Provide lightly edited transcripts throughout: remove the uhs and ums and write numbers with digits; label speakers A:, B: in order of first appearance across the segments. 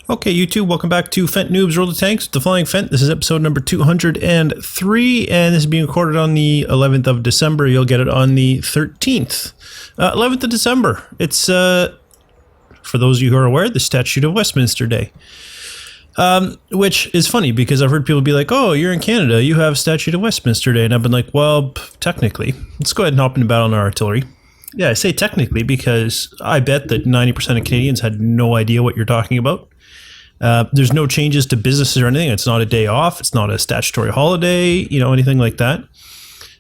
A: Okay, YouTube, welcome back to Phent Noobs Roll the Tanks, the Flying Phent. This is episode number 203, and this is being recorded on the 11th of December. You'll get it on the 13th. 11th of December. It's, for those of you who are aware, the Statute of Westminster Day. Which is funny, because I've heard people be like, oh, you're in Canada, you have Statute of Westminster Day. And I've been like, well, technically. Let's go ahead and hop into battle on our artillery. Yeah, I say technically because I bet that 90% of Canadians had no idea what you're talking about. There's no changes to businesses or anything. It's not a day off. It's not a statutory holiday, you know, anything like that.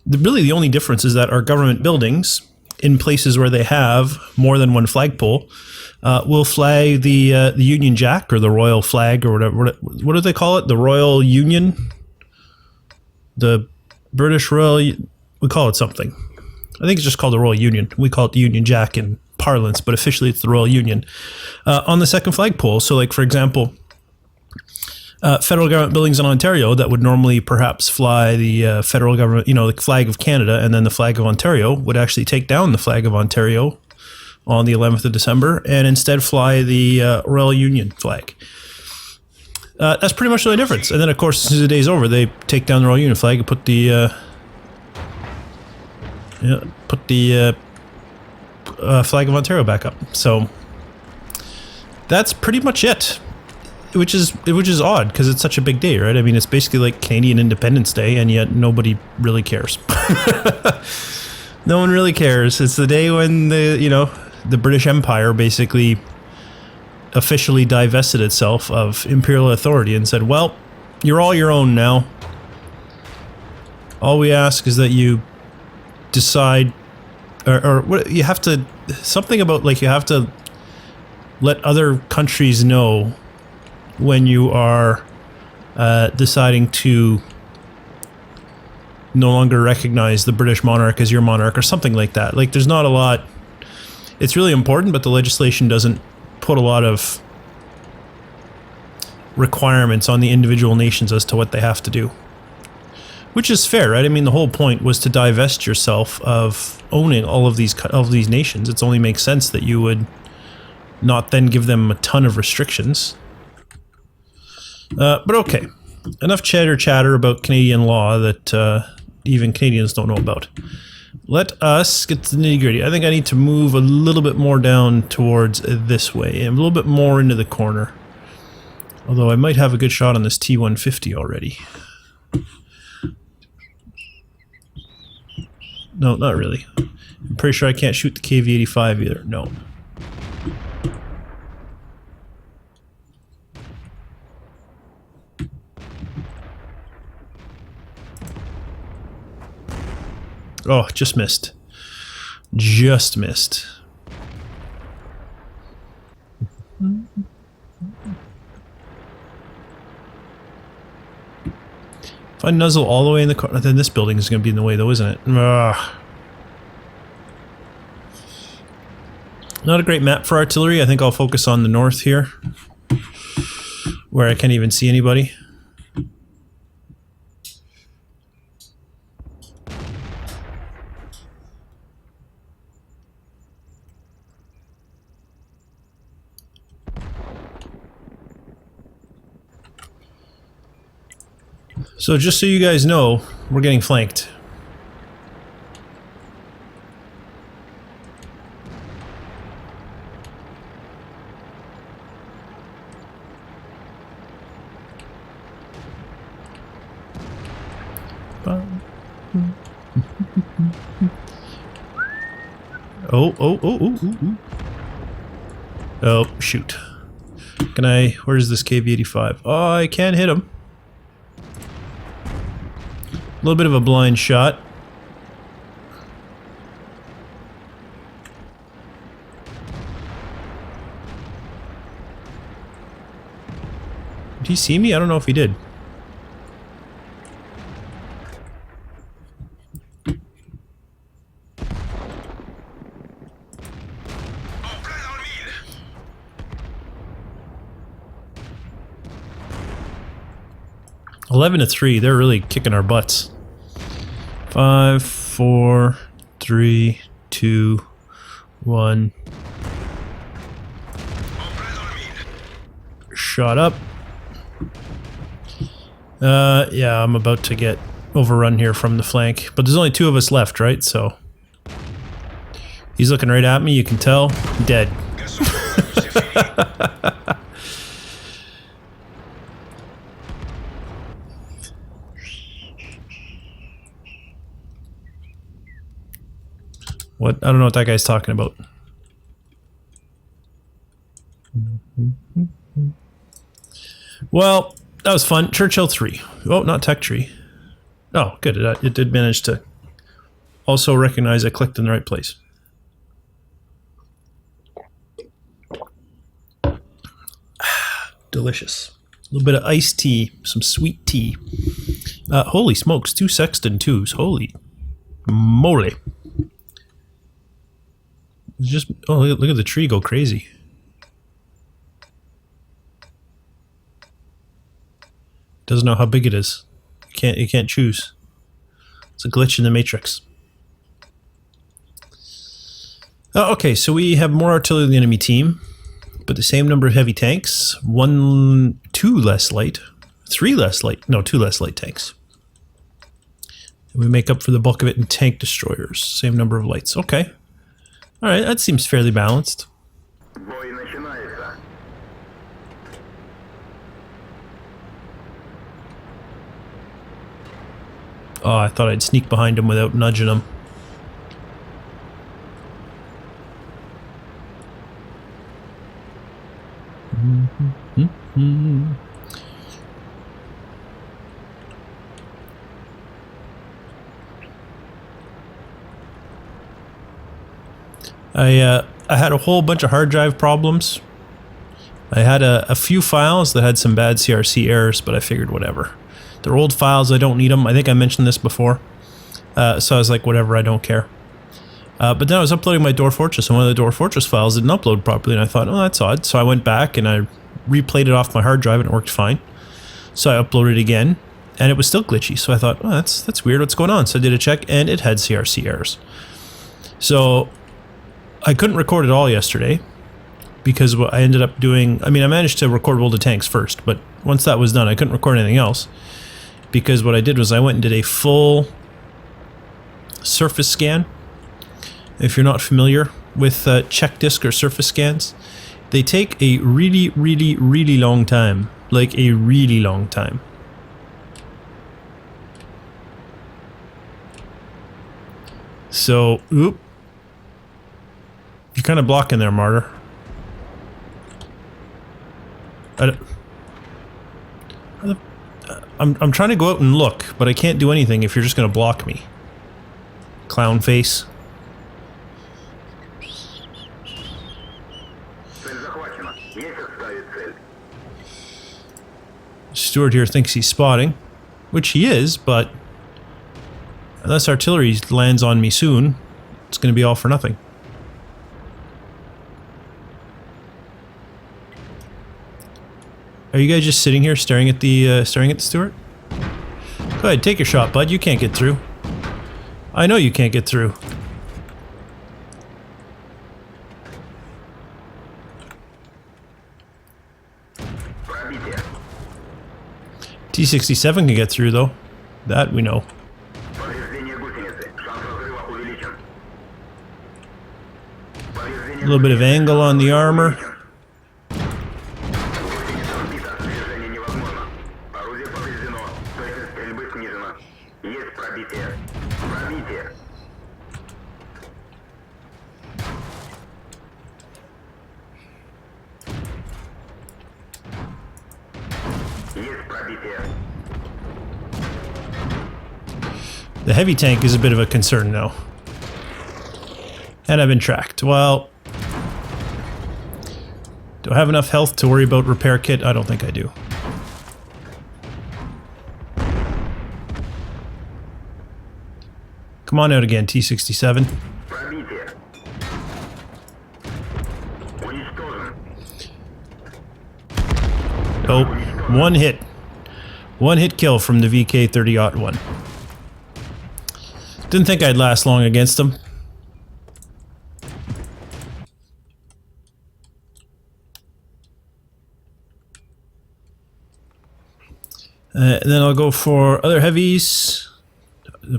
A: Really, the only difference is that our government buildings, in places where they have more than one flagpole, will flag the Union Jack or the Royal Flag or whatever. What do they call it? The Royal Union? The British Royal... We call it something. I think it's just called the Royal Union. We call it the Union Jack in parlance, but officially it's the Royal Union on the second flagpole. So, like, for example, federal government buildings in Ontario that would normally perhaps fly the federal government, you know, the flag of Canada and then the flag of Ontario, would actually take down the flag of Ontario on the 11th of December and instead fly the Royal Union flag. That's pretty much the only difference. And then, of course, as soon as the day's over, they take down the Royal Union flag and put the flag of Ontario back up. So that's pretty much it, which is odd because it's such a big day, right? I mean, it's basically like Canadian Independence Day, and yet nobody really cares. No one really cares. It's the day when the British Empire basically officially divested itself of imperial authority and said, well, you're all your own now. All we ask is that you decide, or what you have to, something about like you have to let other countries know when you are deciding to no longer recognize the British monarch as your monarch or something like that. Like, there's not a lot. It's really important, but the legislation doesn't put a lot of requirements on the individual nations as to what they have to do. Which is fair, right? I mean, the whole point was to divest yourself of owning all of these nations. It only makes sense that you would not then give them a ton of restrictions. But okay, enough chatter about Canadian law that even Canadians don't know about. Let us get to the nitty-gritty. I think I need to move a little bit more down towards this way, and a little bit more into the corner. Although I might have a good shot on this T-150 already. No, not really. I'm pretty sure I can't shoot the KV-85 either. No. Oh, just missed. Just missed. If I nuzzle all the way in the corner, then this building is going to be in the way though, isn't it? Ugh. Not a great map for artillery. I think I'll focus on the north here, where I can't even see anybody. So just so you guys know, we're getting flanked. Oh, shoot. Can I... Where's this KV-85? Oh, I can't hit him. A little bit of a blind shot. Did he see me? I don't know if he did. $11 to 3. They're really kicking our butts. 5, 4, 3, 2, 1. shot up. Yeah, I'm about to get overrun here from the flank. But there's only 2 of us left, right? So he's looking right at me, you can tell. Dead. What? I don't know what that guy's talking about. Well, that was fun. Churchill 3. Oh, not Tech Tree. Oh, good. It did manage to also recognize I clicked in the right place. Delicious. A little bit of iced tea, some sweet tea. Holy smokes, 2 Sexton 2s. Holy moly. Just, oh, look at the tree go crazy. Doesn't know how big it is. You can't choose. It's a glitch in the matrix. Okay, so we have more artillery than the enemy team, but the same number of heavy tanks. 2 less light. 3 less light. No, 2 less light tanks. And we make up for the bulk of it in tank destroyers. Same number of lights. Okay. Alright, that seems fairly balanced. Oh, I thought I'd sneak behind him without nudging him. I had a whole bunch of hard drive problems. I had a few files that had some bad CRC errors, but I figured whatever. They're old files, I don't need them. I think I mentioned this before. So I was like, whatever, I don't care. But then I was uploading my Door Fortress, and one of the Door Fortress files didn't upload properly, and I thought, oh, that's odd. So I went back and I replayed it off my hard drive, and it worked fine. So I uploaded it again, and it was still glitchy. So I thought, oh, that's weird, what's going on? So I did a check, and it had CRC errors. So I couldn't record it all yesterday, because what I ended up doing, I mean, I managed to record all the tanks first, but once that was done, I couldn't record anything else. Because what I did was I went and did a full surface scan. If you're not familiar with check disk or surface scans, they take a really, really, really long time. Like a really long time. So, oop. You're kind of blocking there, Martyr. I'm trying to go out and look, but I can't do anything if you're just going to block me. Clown face. Stuart here thinks he's spotting, which he is, but unless artillery lands on me soon, it's going to be all for nothing. Are you guys just sitting here staring at the Stuart? Go ahead, take your shot, bud. You can't get through. I know you can't get through. T-67 can get through, though. That we know. A little bit of angle on the armor. The heavy tank is a bit of a concern now. And I've been tracked. Well, do I have enough health to worry about repair kit? I don't think I do. Come on out again, T-67. Oh, one hit. One hit kill from the VK-30-01. Didn't think I'd last long against him. And then I'll go for other heavies.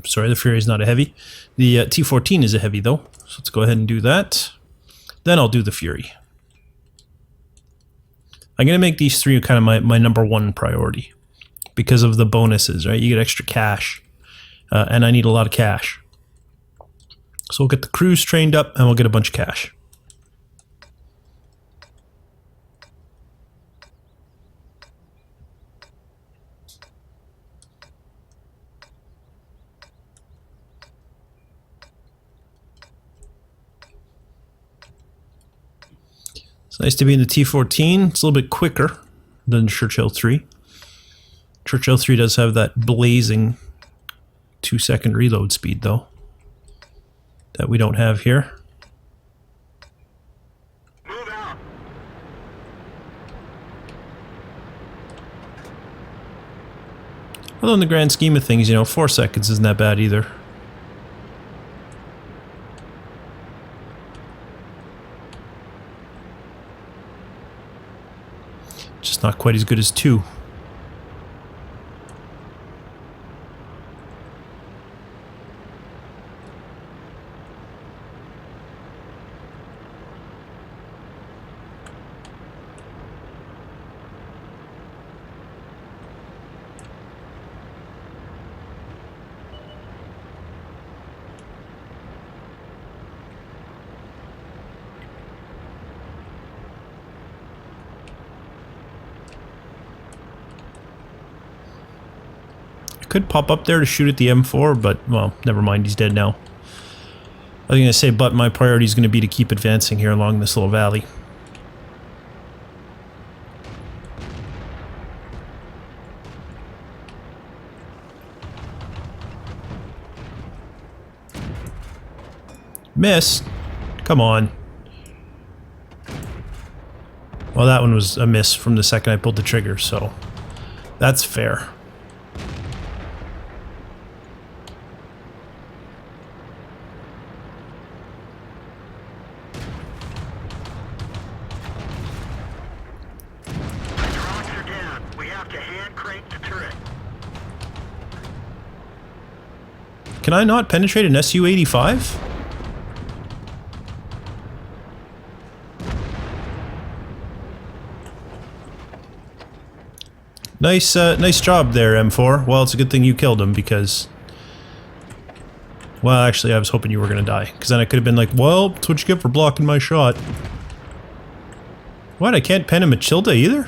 A: Sorry, the Fury is not a heavy. The T-14 is a heavy though, so let's go ahead and do that. Then I'll do the Fury. I'm going to make these three kind of my number one priority because of the bonuses, right? You get extra cash, and I need a lot of cash. So we'll get the crews trained up and we'll get a bunch of cash. It's nice to be in the T-14. It's a little bit quicker than Churchill 3. Churchill 3 does have that blazing 2-second reload speed though, that we don't have here.
B: Move out.
A: Although in the grand scheme of things, you know, 4 seconds isn't that bad either. Just not quite as good as 2. Could pop up there to shoot at the M4, but, well, never mind, he's dead now. I was going to say, but my priority is going to be to keep advancing here along this little valley. Miss! Come on. Well, that one was a miss from the second I pulled the trigger, so that's fair. Can I not penetrate an Su-85? Nice job there, M4. Well, it's a good thing you killed him because... Well, actually, I was hoping you were going to die. Because then I could have been like, well, that's what you get for blocking my shot. What? I can't pen a Matilda either?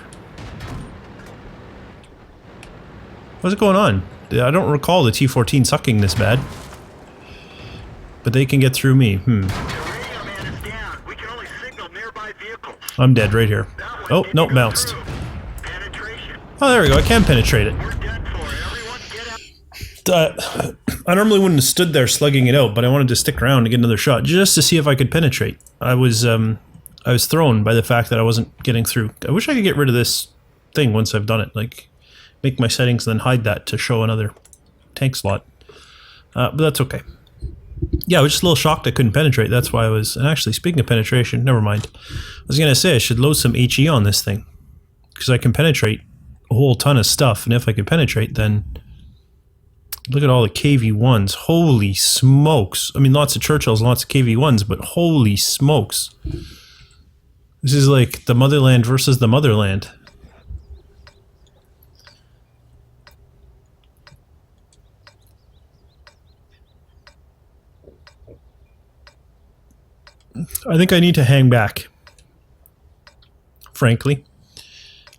A: What's going on? I don't recall the T-14 sucking this bad. But they can get through me. I'm dead right here. Oh, nope, bounced. Oh, there we go. I can penetrate it. I normally wouldn't have stood there slugging it out, but I wanted to stick around to get another shot just to see if I could penetrate. I was thrown by the fact that I wasn't getting through. I wish I could get rid of this thing once I've done it. Like, make my settings and then hide that to show another tank slot. But that's okay. Yeah, I was just a little shocked I couldn't penetrate. That's why I was... And actually, speaking of penetration, never mind. I was going to say I should load some HE on this thing. Because I can penetrate a whole ton of stuff. And if I can penetrate, then... Look at all the KV-1s. Holy smokes. I mean, lots of Churchills and lots of KV-1s, but holy smokes. This is like the motherland versus the motherland. I think I need to hang back, frankly.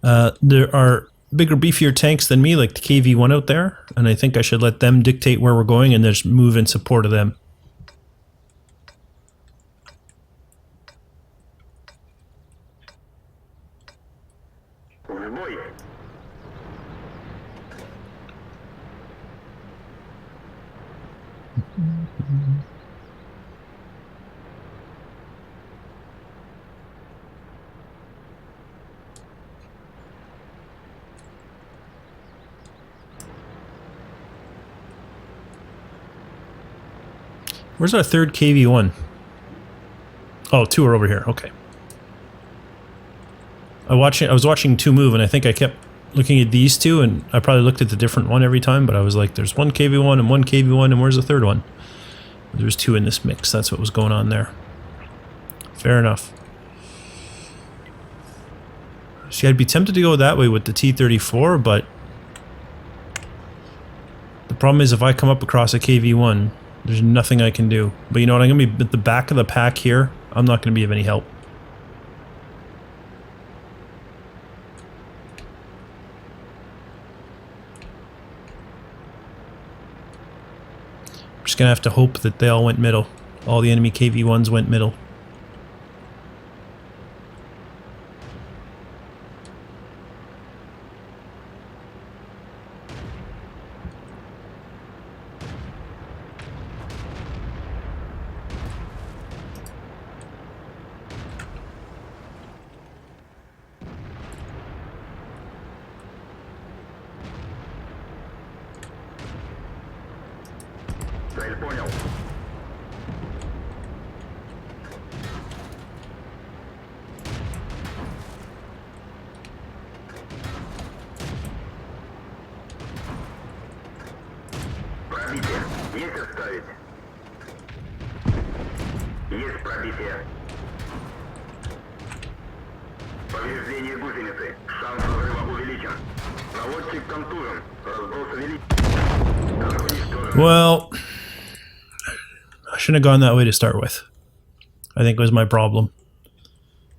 A: There are bigger, beefier tanks than me, like the KV-1 out there, and I think I should let them dictate where we're going and just move in support of them. Where's our third KV-1? Oh, 2 are over here. Okay. I was watching 2 move, and I think I kept looking at these two, and I probably looked at the different one every time, but I was like, there's one KV1 and one KV1, and where's the third one? There's two in this mix. That's what was going on there. Fair enough. See, I'd be tempted to go that way with the T-34, but the problem is if I come up across a KV1, there's nothing I can do. But you know what, I'm going to be at the back of the pack here. I'm not going to be of any help. I'm just going to have to hope that they all went middle. All the enemy KV1s went middle.
B: Понял. Пробитие. Есть оставить? Есть пробитие. Повреждение гусеницы. Шанс разрыва увеличен. Наводчик контужен. Разброс увеличен. Танк уничтожен.
A: Well, I shouldn't have gone that way to start with. I think it was my problem.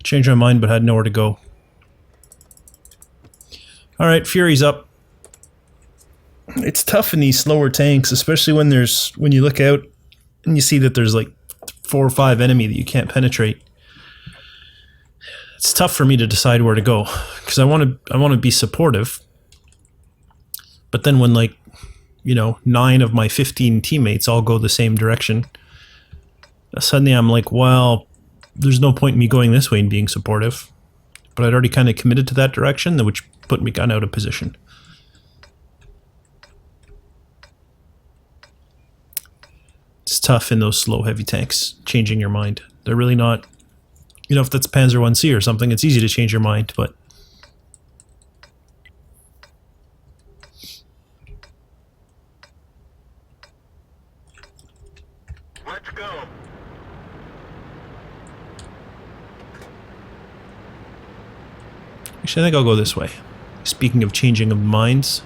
A: Changed my mind, but had nowhere to go. Alright, Fury's up. It's tough in these slower tanks, especially when you look out and you see that there's like 4 or 5 enemy that you can't penetrate. It's tough for me to decide where to go, because I want to be supportive. But then when, like, you know, 9 of my 15 teammates all go the same direction, suddenly I'm like, well, there's no point in me going this way and being supportive. But I'd already kind of committed to that direction, which put me kind of out of position. It's tough in those slow, heavy tanks, changing your mind. They're really not... You know, if that's Panzer 1C or something, it's easy to change your mind, but...
B: Let's go.
A: Actually, I think I'll go this way. Speaking of changing of minds...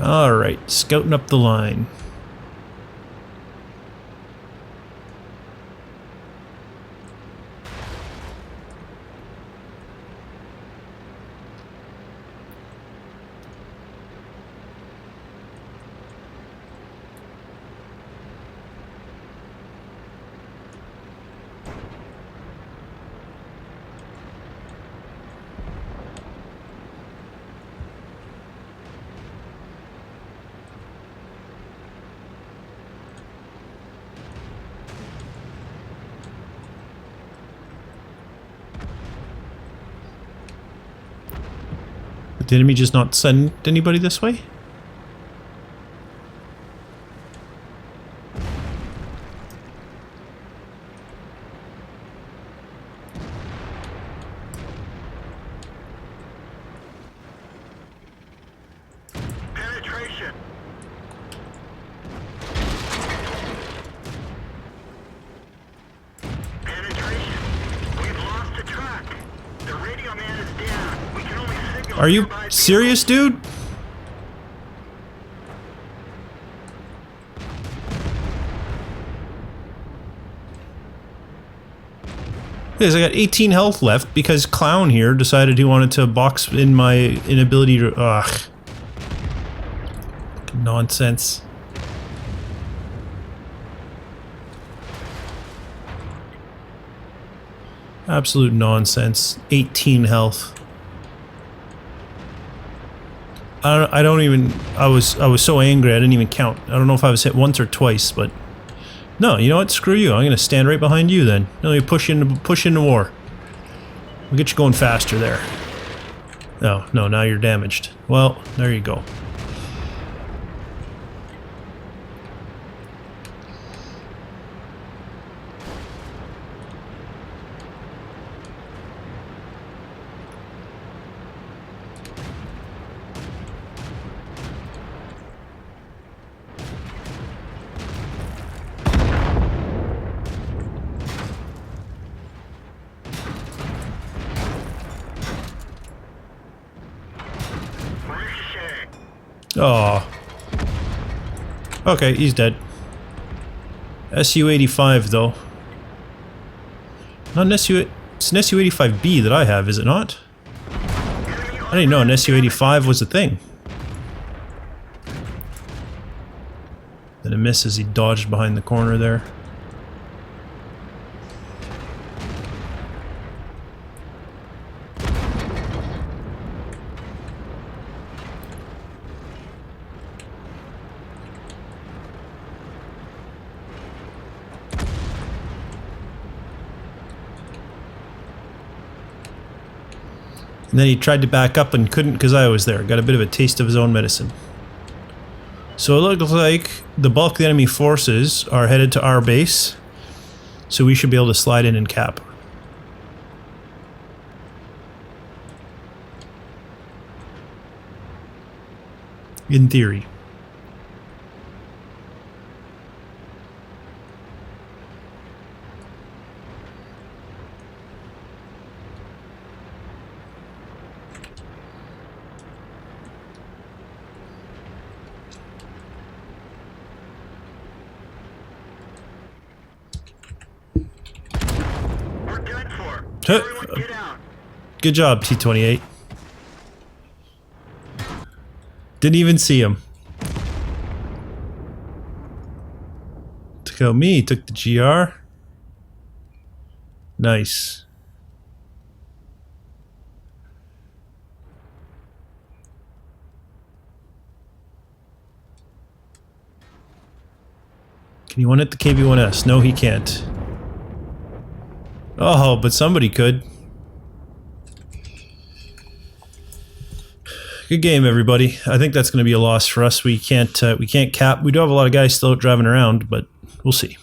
A: Alright, scouting up the line. Did the enemy just not send anybody this way?
B: Penetration. Penetration. We've lost the track. The radio man is down. We can only signal.
A: Are you serious, dude? Because I got 18 health left because Clown here decided he wanted to box in my inability to... Ugh. Nonsense. Absolute nonsense. 18 health. I don't even, I was so angry I didn't even count. I don't know if I was hit once or twice, but no, you know what? Screw you. I'm gonna stand right behind you then. Let me push into war. We'll get you going faster there. Oh, no, now you're damaged. Well, there you go. Oh. Okay, he's dead. SU-85 though. Not an SU... It's an SU-85B that I have, is it not? I didn't know an SU-85 was a thing. Then a miss as he dodged behind the corner there. And then he tried to back up and couldn't because I was there. Got a bit of a taste of his own medicine. So it looks like the bulk of the enemy forces are headed to our base. So we should be able to slide in and cap. In theory. Good job, T-28. Didn't even see him. Took out me, took the GR. Nice. Can you one-hit the KV-1S? No, he can't. Oh, but somebody could. Good game, everybody. I think that's going to be a loss for us. We can't cap. We do have a lot of guys still out driving around, but we'll see.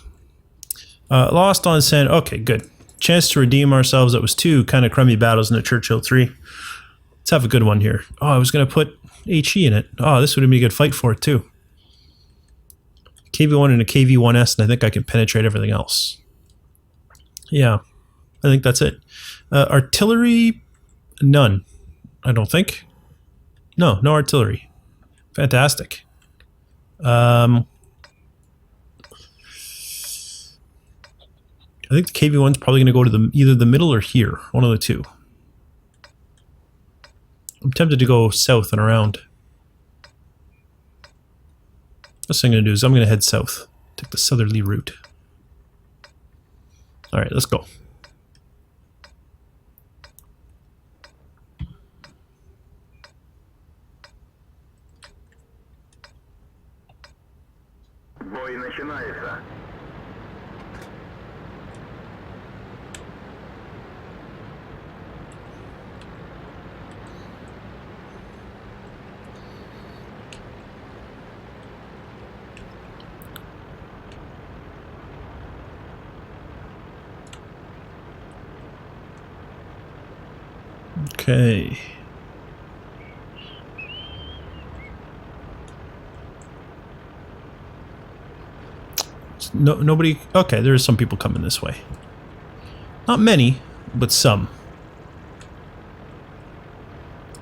A: Lost on sand. Okay, good. Chance to redeem ourselves. That was two kind of crummy battles in the Churchill 3. Let's have a good one here. Oh, I was going to put HE in it. Oh, this would have been a good fight for it, too. KV-1 and a KV-1S, and I think I can penetrate everything else. Yeah, I think that's it. Artillery, none. I don't think. No artillery. Fantastic. I think the KV-1's probably going to go to either the middle or here. One of the two. I'm tempted to go south and around. First thing I'm going to do is I'm going to head south. Take the southerly route. Alright, let's go.
B: Бой начинается.
A: Okay. Nobody. Okay, there are some people coming this way. Not many, but some.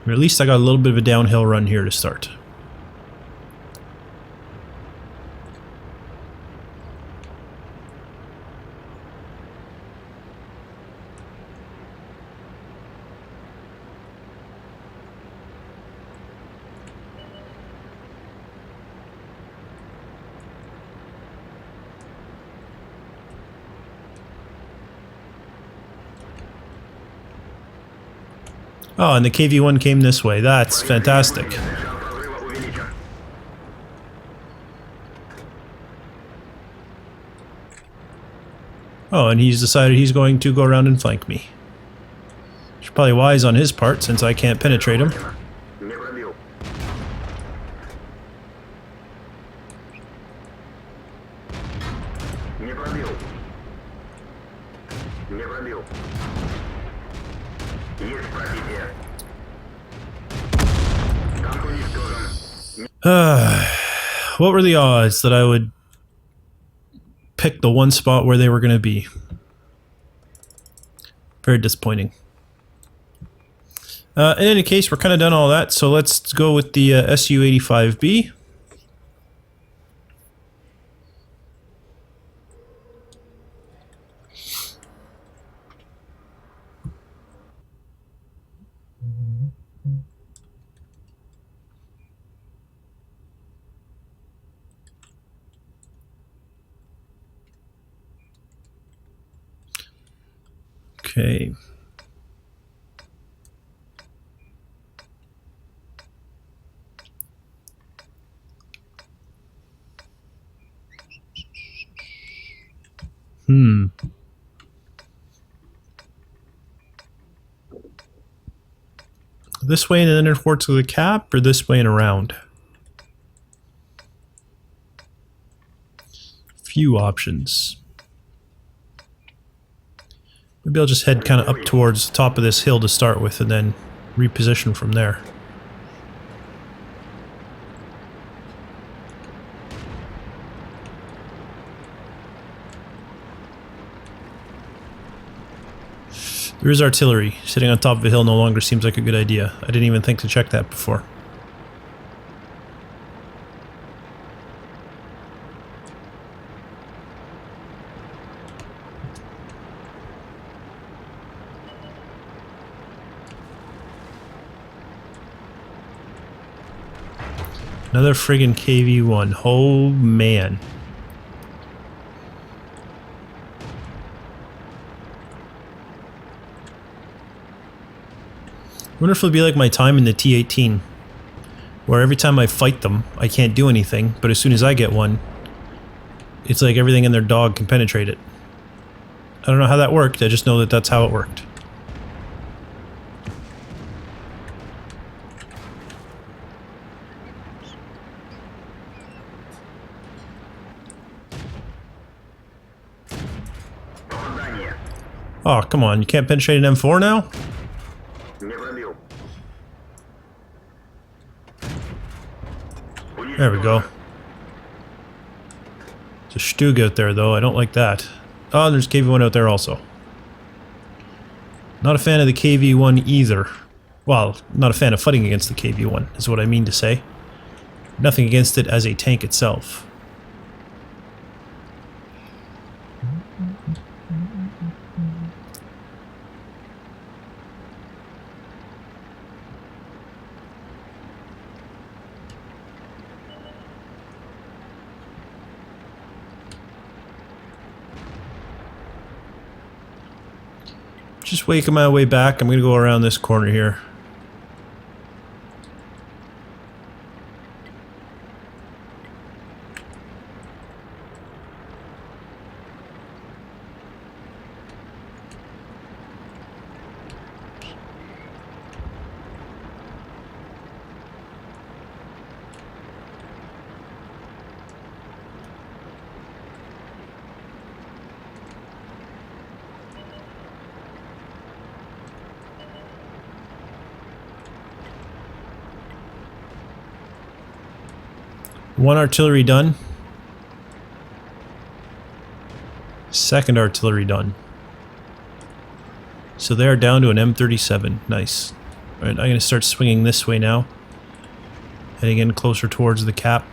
A: Or at least I got a little bit of a downhill run here to start. Oh, and the KV-1 came this way. That's fantastic. Oh, and he's decided he's going to go around and flank me. Which is probably wise on his part, since I can't penetrate him.
B: Не пробил. Не пробил. Не пробил. Есть пробитие. Танк уничтожен.
A: What were the odds that I would pick the one spot where they were going to be? Very disappointing. In any case, we're kind of done all that, so let's go with the Su-85B. Okay. This way and then towards the cap, or this way and around? Few options. Maybe I'll just head kind of up towards the top of this hill to start with and then reposition from there. There is artillery. Sitting on top of a hill no longer seems like a good idea. I didn't even think to check that before. Another friggin' KV-1. Oh man. I wonder if it'll be like my time in the T-18, where every time I fight them, I can't do anything, but as soon as I get one, it's like everything in their dog can penetrate it. I don't know how that worked, I just know that that's how it worked. Oh, come on, you can't penetrate an M4 now? There we go. It's a Stug out there, though. I don't like that. Oh, there's KV-1 out there also. Not a fan of the KV-1 either. Well, not a fan of fighting against the KV-1, is what I mean to say. Nothing against it as a tank itself. Just waking my way back. I'm going to go around this corner here. One artillery done. Second artillery done. So they are down to an M37. Nice. Alright, I'm going to start swinging this way now. Heading in closer towards the cap.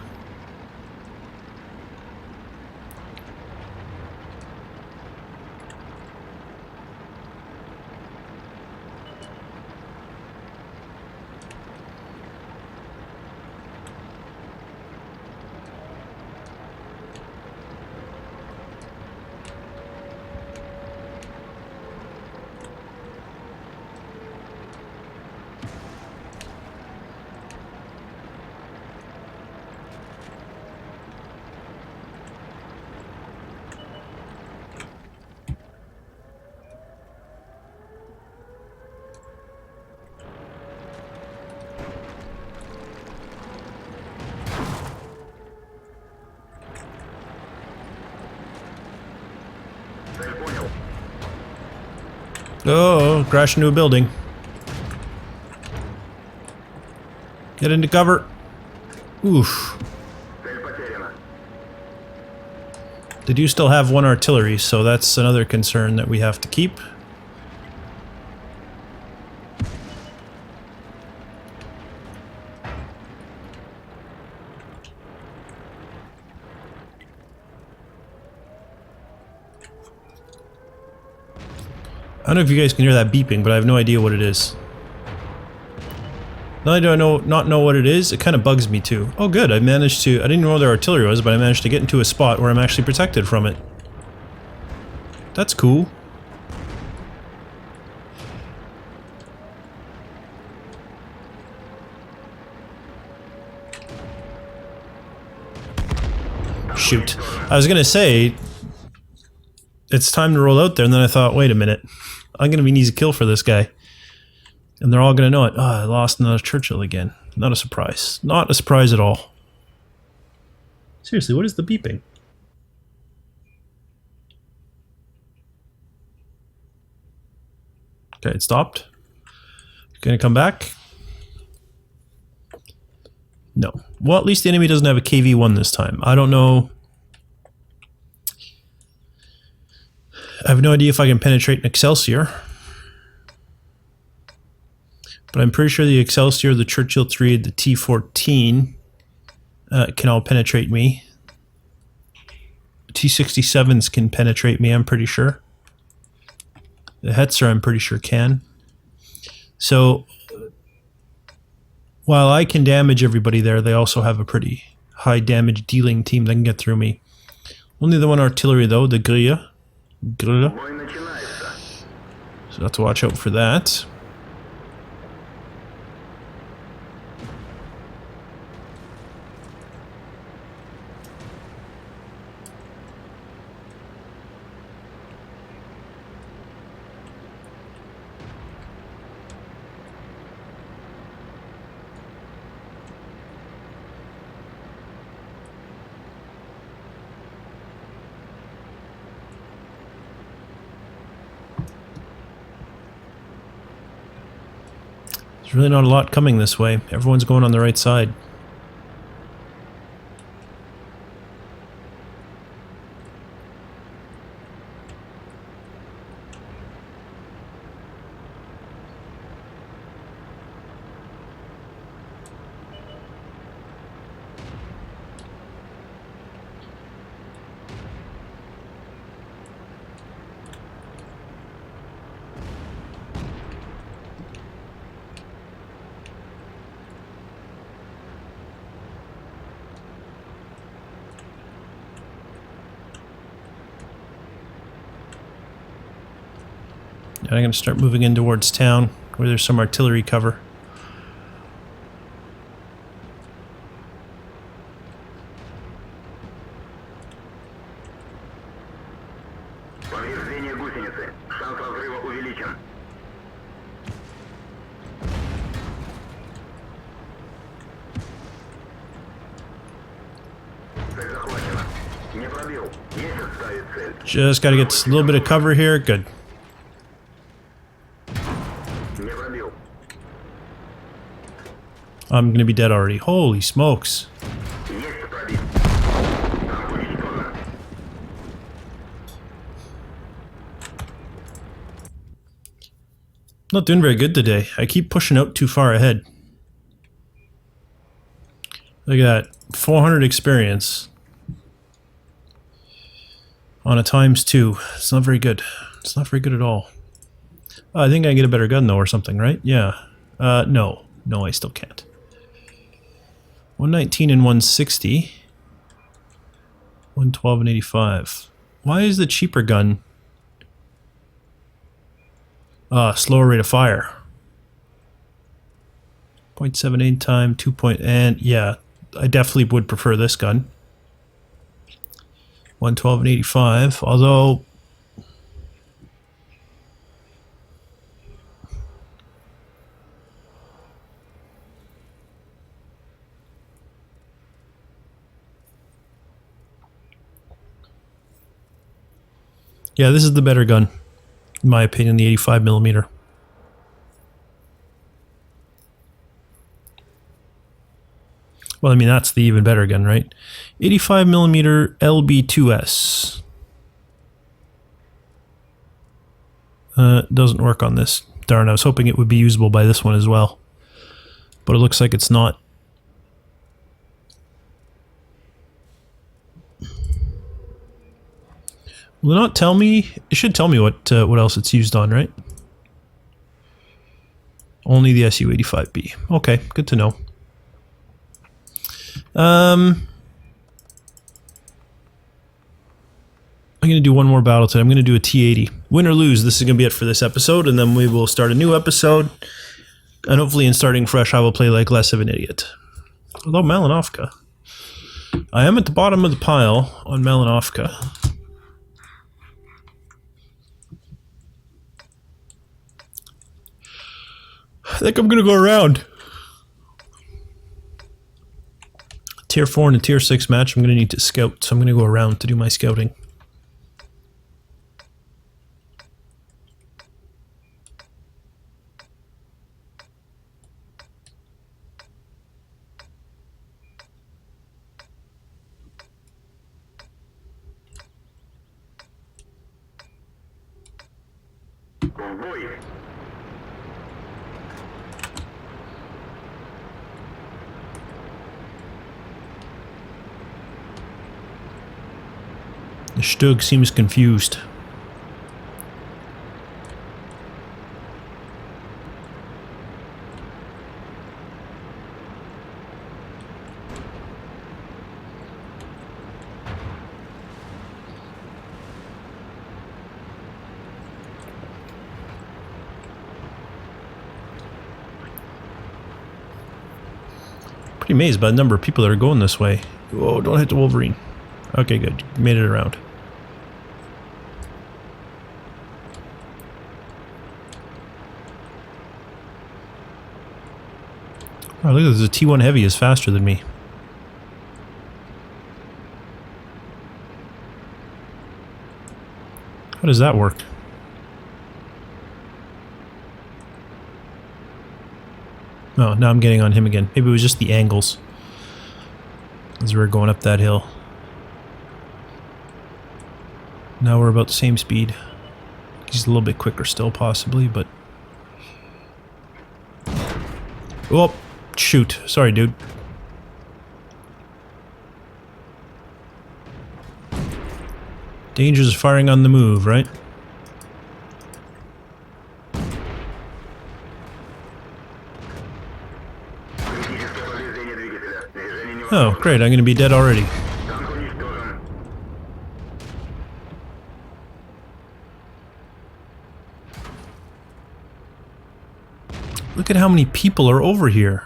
A: Oh, crash into a building. Get into cover. Oof. They do still have one artillery, so that's another concern that we have to keep. I don't know if you guys can hear that beeping, but I have no idea what it is. Not only do I not know what it is, it kind of bugs me too. Oh good, I managed to... I didn't know where the artillery was, but I managed to get into a spot where I'm actually protected from it. That's cool. Shoot. I was gonna say... It's time to roll out there, and then I thought, wait a minute. I'm gonna be an easy kill for this guy. And they're all gonna know it. Oh, I lost another Churchill again. Not a surprise. Not a surprise at all. Seriously, what is the beeping? Okay, it stopped. Gonna come back? No. Well, at least the enemy doesn't have a KV-1 this time. I don't know. I have no idea if I can penetrate an Excelsior. But I'm pretty sure the Excelsior, the Churchill 3, the T-14 can all penetrate me. T-67s can penetrate me, I'm pretty sure. The Hetzer, I'm pretty sure, can. So, while I can damage everybody there, they also have a pretty high damage dealing team that can get through me. Only the one artillery, though, the Grille. So, I have to watch out for that. There's really not a lot coming this way. Everyone's going on the right side. And I'm going to start moving in towards town, where there's some artillery cover. Just got to get a little bit of cover here. Good. I'm gonna be dead already. Holy smokes. Not doing very good today. I keep pushing out too far ahead. Look at that. 400 experience. On a ×2. It's not very good. It's not very good at all. I think I can get a better gun though or something, right? Yeah. No. No, I still can't. 119 and 160. 112 and 85. Why is the cheaper gun slower rate of fire? 0.78 time, 2 point, and yeah, I definitely would prefer this gun. 112 and 85, although Yeah, this is the better gun, in my opinion, the 85mm. Well, I mean, that's the even better gun, right? 85mm LB2S. Doesn't work on this. Darn, I was hoping it would be usable by this one as well. But it looks like it's not. Will it not tell me? It should tell me what else it's used on, right? Only the SU-85B. Okay, good to know. I'm going to do one more battle today. I'm going to do a T-80. Win or lose, this is going to be it for this episode, and then we will start a new episode. And hopefully in starting fresh, I will play like less of an idiot. Although Malinovka. I am at the bottom of the pile on Malinovka. I think I'm going to go around. Tier 4 and a Tier 6 match, I'm going to need to scout, so I'm going to go around to do my scouting.
B: Convoy.
A: The Stug seems confused. Pretty amazed by the number of people that are going this way. Whoa, don't hit the Wolverine. Okay, good. Made it around. Oh, look at this. The T1 Heavy is faster than me. How does that work? Oh, now I'm getting on him again. Maybe it was just the angles as we were going up that hill. Now we're about the same speed. He's a little bit quicker still, possibly, but... Oh, shoot. Sorry, dude. Dangers of firing on the move, right? Oh, great. I'm going to be dead already. Look at how many people are over here.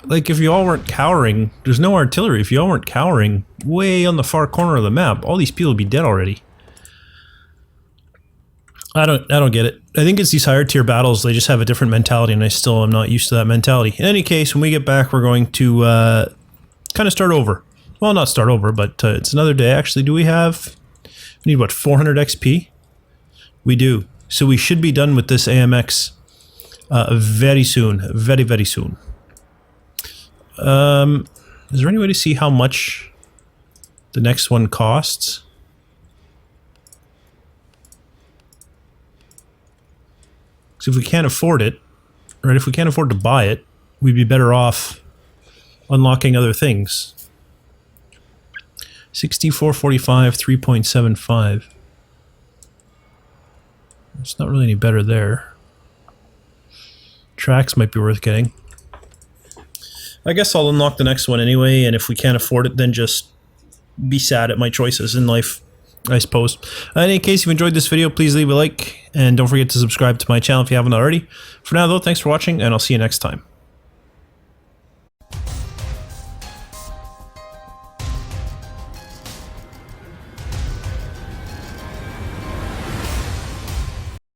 A: Like, if you all weren't cowering, there's no artillery. If you all weren't cowering way on the far corner of the map, all these people would be dead already. I don't get it. I think it's these higher tier battles, they just have a different mentality, and I still am not used to that mentality. In any case, when we get back, we're going to kind of start over. Well, not start over, but it's another day. Actually, do we have... We need, what, 400 XP? We do. So we should be done with this AMX very soon. Very, very soon. Is there any way to see how much the next one costs? So if we can't afford it, right, if we can't afford to buy it, we'd be better off unlocking other things. 6445, 3.75. It's not really any better there. Tracks might be worth getting. I guess I'll unlock the next one anyway, and if we can't afford it, then just be sad at my choices in life, I suppose. In any case, if you enjoyed this video, please leave a like, and don't forget to subscribe to my channel if you haven't already. For now, though, thanks for watching, and I'll see you next time.